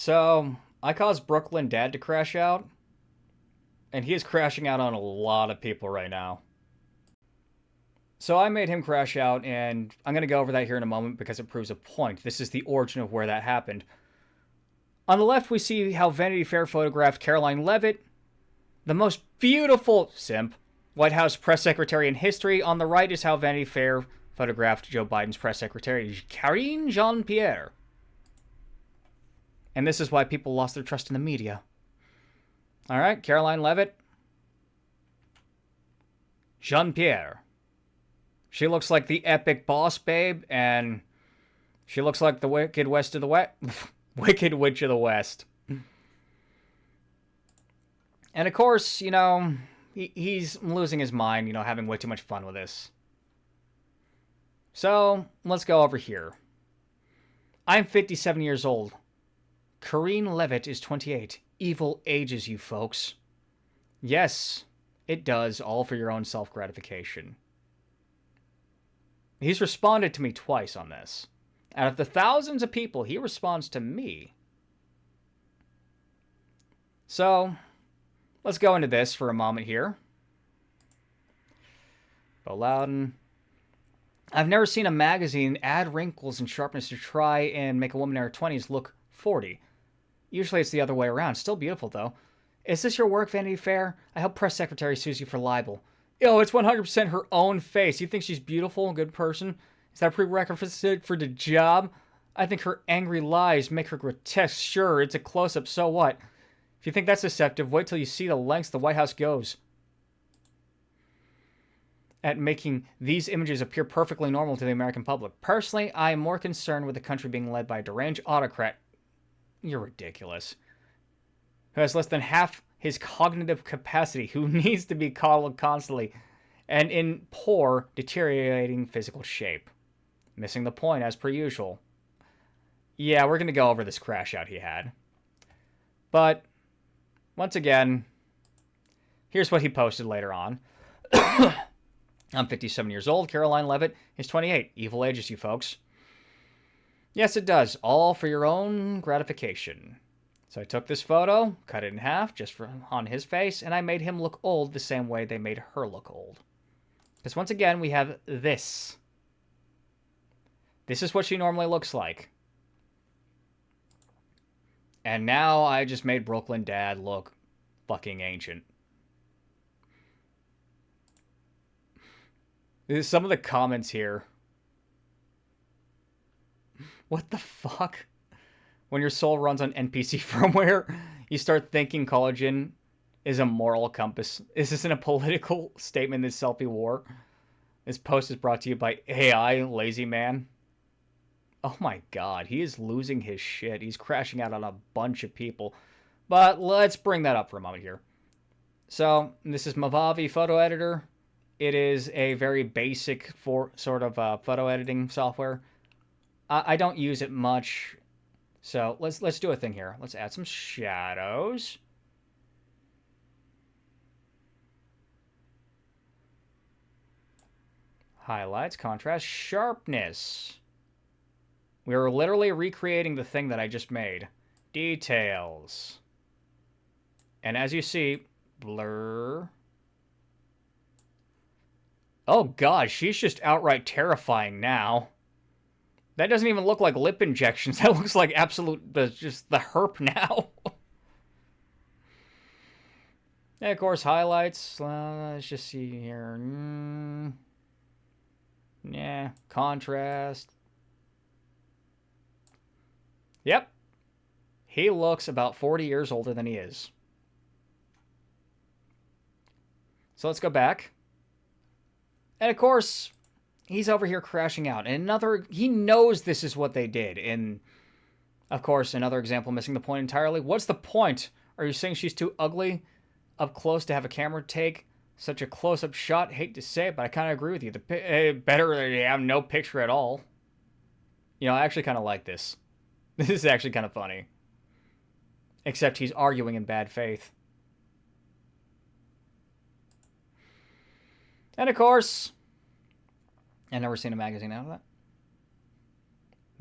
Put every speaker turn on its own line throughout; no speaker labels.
So, I caused Brooklyn Dad to crash out, and he is crashing out on a lot of people right now. So, I made him crash out, and I'm going to go over that here in a moment because it proves a point. This is the origin of where that happened. On the left, we see how Vanity Fair photographed Caroline Leavitt, the most beautiful simp White House press secretary in history. On the right is how Vanity Fair photographed Joe Biden's press secretary, Karine Jean-Pierre. And this is why people lost their trust in the media. All right, Caroline Leavitt. Jean-Pierre. She looks like the epic boss babe, and she looks like the Wicked West of the West. Wicked Witch of the West. And of course, he's losing his mind, having way too much fun with this. So, let's go over here. I'm 57 years old. Karine Leavitt is 28. Evil ages you, folks. Yes, it does, all for your own self-gratification. He's responded to me twice on this. Out of the thousands of people, he responds to me. So, let's go into this for a moment here. Bo Loudon. I've never seen a magazine add wrinkles and sharpness to try and make a woman in her 20s look 40. Usually it's the other way around. Still beautiful, though. Is this your work, Vanity Fair? I hope press secretary sues you for libel. Yo, it's 100% her own face. You think she's beautiful, a good person? Is that a prerequisite for the job? I think her angry lies make her grotesque. Sure, it's a close-up, so what? If you think that's deceptive, wait till you see the lengths the White House goes at making these images appear perfectly normal to the American public. Personally, I am more concerned with the country being led by a deranged autocrat. You're ridiculous. Who has less than half his cognitive capacity, who needs to be coddled constantly, and in poor, deteriorating physical shape. Missing the point, as per usual. Yeah, we're going to go over this crash out he had. But, once again, here's what he posted later on. I'm 57 years old. Caroline Leavitt is 28. Evil ages you, folks. Yes, it does. All for your own gratification. So I took this photo, cut it in half just on his face, and I made him look old the same way they made her look old. Because once again, we have this. This is what she normally looks like. And now I just made Brooklyn Dad look fucking ancient. Some of the comments here. What the fuck? When your soul runs on NPC firmware, you start thinking collagen is a moral compass. Is this in a political statement, this selfie war? This post is brought to you by AI, lazy man. Oh my god, he is losing his shit. He's crashing out on a bunch of people. But let's bring that up for a moment here. So, this is Mavavi Photo Editor. It is a very basic sort of photo editing software. I don't use it much. So let's do a thing here. Let's add some shadows. Highlights, contrast, sharpness. We are literally recreating the thing that I just made. Details. And as you see, blur. Oh god, she's just outright terrifying now. That doesn't even look like lip injections. That looks like just the herp now. And of course, highlights. Let's just see here. Yeah, contrast. Yep. He looks about 40 years older than he is. So let's go back. And of course, he's over here crashing out. And he knows this is what they did. And, of course, another example missing the point entirely. What's the point? Are you saying she's too ugly up close to have a camera take such a close-up shot? Hate to say it, but I kind of agree with you. Better to have no picture at all. I actually kind of like this. This is actually kind of funny. Except he's arguing in bad faith. And, of course, I've never seen a magazine out of that.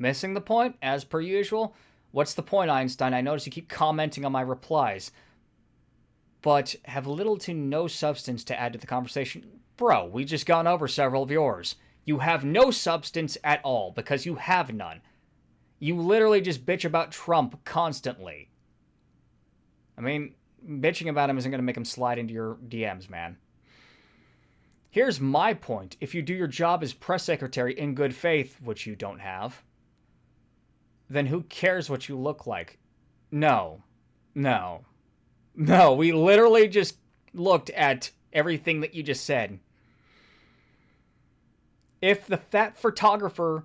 Missing the point, as per usual. What's the point, Einstein? I notice you keep commenting on my replies, but have little to no substance to add to the conversation. Bro, we just gone over several of yours. You have no substance at all, because you have none. You literally just bitch about Trump constantly. I mean, bitching about him isn't going to make him slide into your DMs, man. Here's my point. If you do your job as press secretary in good faith, which you don't have, then who cares what you look like? No. We literally just looked at everything that you just said. If that photographer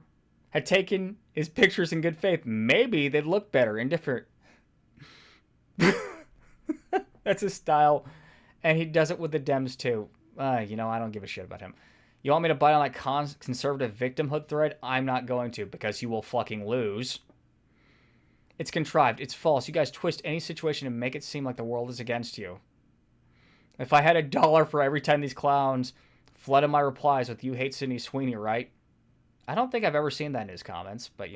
had taken his pictures in good faith, maybe they'd look better and different. That's his style. And he does it with the Dems too. I don't give a shit about him. You want me to bite on that conservative victimhood thread? I'm not going to, because you will fucking lose. It's contrived. It's false. You guys twist any situation and make it seem like the world is against you. If I had $1 for every time these clowns flooded my replies with "you hate Sydney Sweeney," right? I don't think I've ever seen that in his comments, but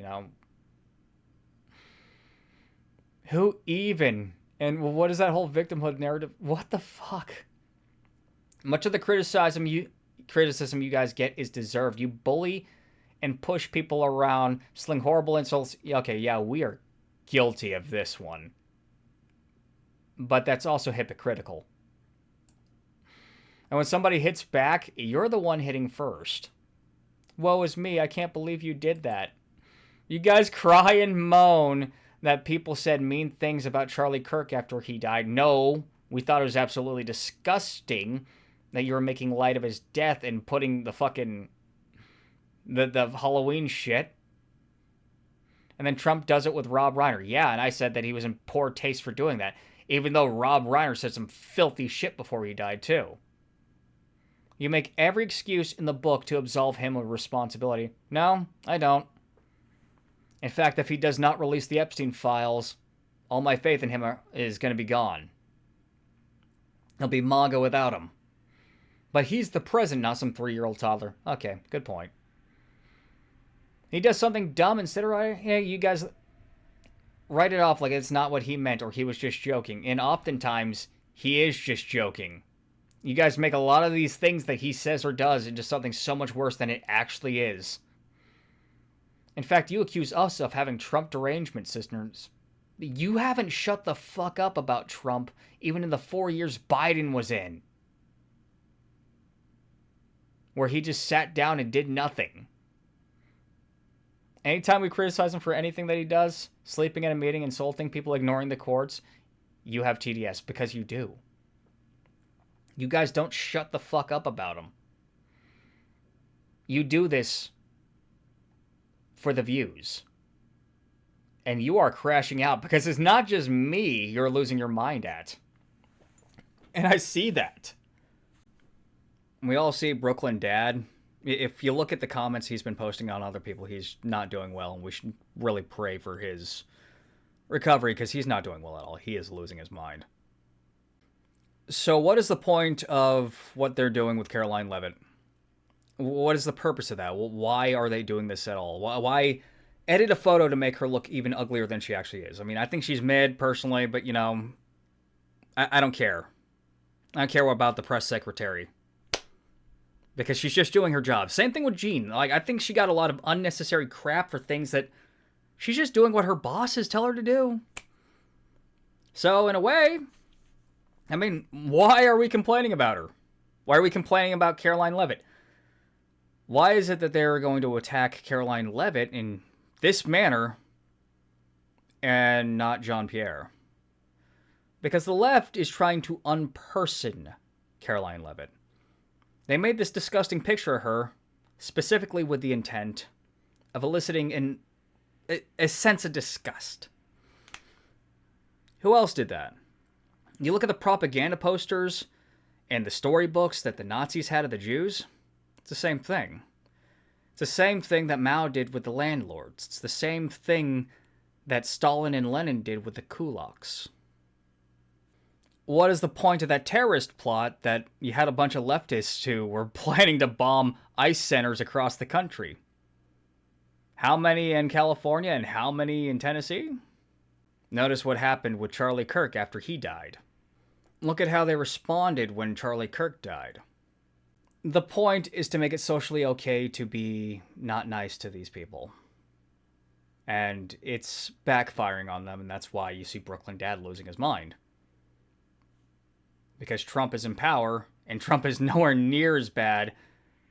who even? And what is that whole victimhood narrative? What the fuck? Much of the criticism you guys get is deserved. You bully and push people around, sling horrible insults. Okay, yeah, we are guilty of this one. But that's also hypocritical. And when somebody hits back, you're the one hitting first. Woe is me, I can't believe you did that. You guys cry and moan that people said mean things about Charlie Kirk after he died. No, we thought it was absolutely disgusting that you were making light of his death and putting the fucking the Halloween shit. And then Trump does it with Rob Reiner. Yeah, and I said that he was in poor taste for doing that, even though Rob Reiner said some filthy shit before he died too. You make every excuse in the book to absolve him of responsibility. No, I don't. In fact, if he does not release the Epstein files, all my faith in him is going to be gone. He'll be MAGA without him. But he's the president, not some 3-year-old toddler. Okay, good point. He does something dumb instead of writing. Yeah, you guys write it off like it's not what he meant or he was just joking. And oftentimes, he is just joking. You guys make a lot of these things that he says or does into something so much worse than it actually is. In fact, you accuse us of having Trump derangement systems. You haven't shut the fuck up about Trump even in the 4 years Biden was in, where he just sat down and did nothing. Anytime we criticize him for anything that he does, sleeping at a meeting, insulting people, ignoring the courts, you have TDS, because you do. You guys don't shut the fuck up about him. You do this for the views. And you are crashing out because it's not just me you're losing your mind at. And I see that. We all see Brooklyn Dad. If you look at the comments he's been posting on other people, he's not doing well. And we should really pray for his recovery because he's not doing well at all. He is losing his mind. So what is the point of what they're doing with Caroline Leavitt? What is the purpose of that? Why are they doing this at all? Why edit a photo to make her look even uglier than she actually is? I mean, I think she's mid, personally, but, I don't care. I don't care about the press secretary. Because she's just doing her job. Same thing with Jean. I think she got a lot of unnecessary crap for things that she's just doing what her bosses tell her to do. So, in a way, I mean, why are we complaining about her? Why are we complaining about Caroline Leavitt? Why is it that they're going to attack Caroline Leavitt in this manner and not Jean-Pierre? Because the left is trying to unperson Caroline Leavitt. They made this disgusting picture of her specifically with the intent of eliciting a sense of disgust. Who else did that? You look at the propaganda posters and the storybooks that the Nazis had of the Jews, it's the same thing. It's the same thing that Mao did with the landlords. It's the same thing that Stalin and Lenin did with the kulaks. What is the point of that terrorist plot that you had a bunch of leftists who were planning to bomb ICE centers across the country? How many in California and how many in Tennessee? Notice what happened with Charlie Kirk after he died. Look at how they responded when Charlie Kirk died. The point is to make it socially okay to be not nice to these people. And it's backfiring on them, and that's why you see Brooklyn Dad losing his mind. Because Trump is in power, and Trump is nowhere near as bad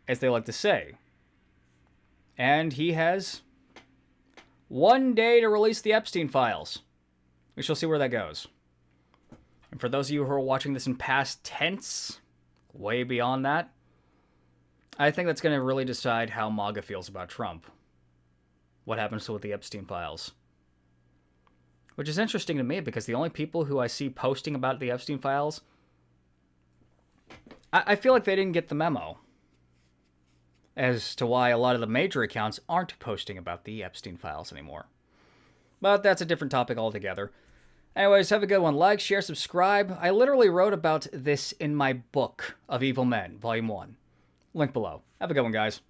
as they like to say. And he has one day to release the Epstein files. We shall see where that goes. And for those of you who are watching this in past tense, way beyond that, I think that's going to really decide how MAGA feels about Trump. What happens with the Epstein files. Which is interesting to me because the only people who I see posting about the Epstein files, I feel like they didn't get the memo as to why a lot of the major accounts aren't posting about the Epstein files anymore. But that's a different topic altogether. Anyways, have a good one. Like, share, subscribe. I literally wrote about this in my book of Evil Men, Volume 1. Link below. Have a good one, guys.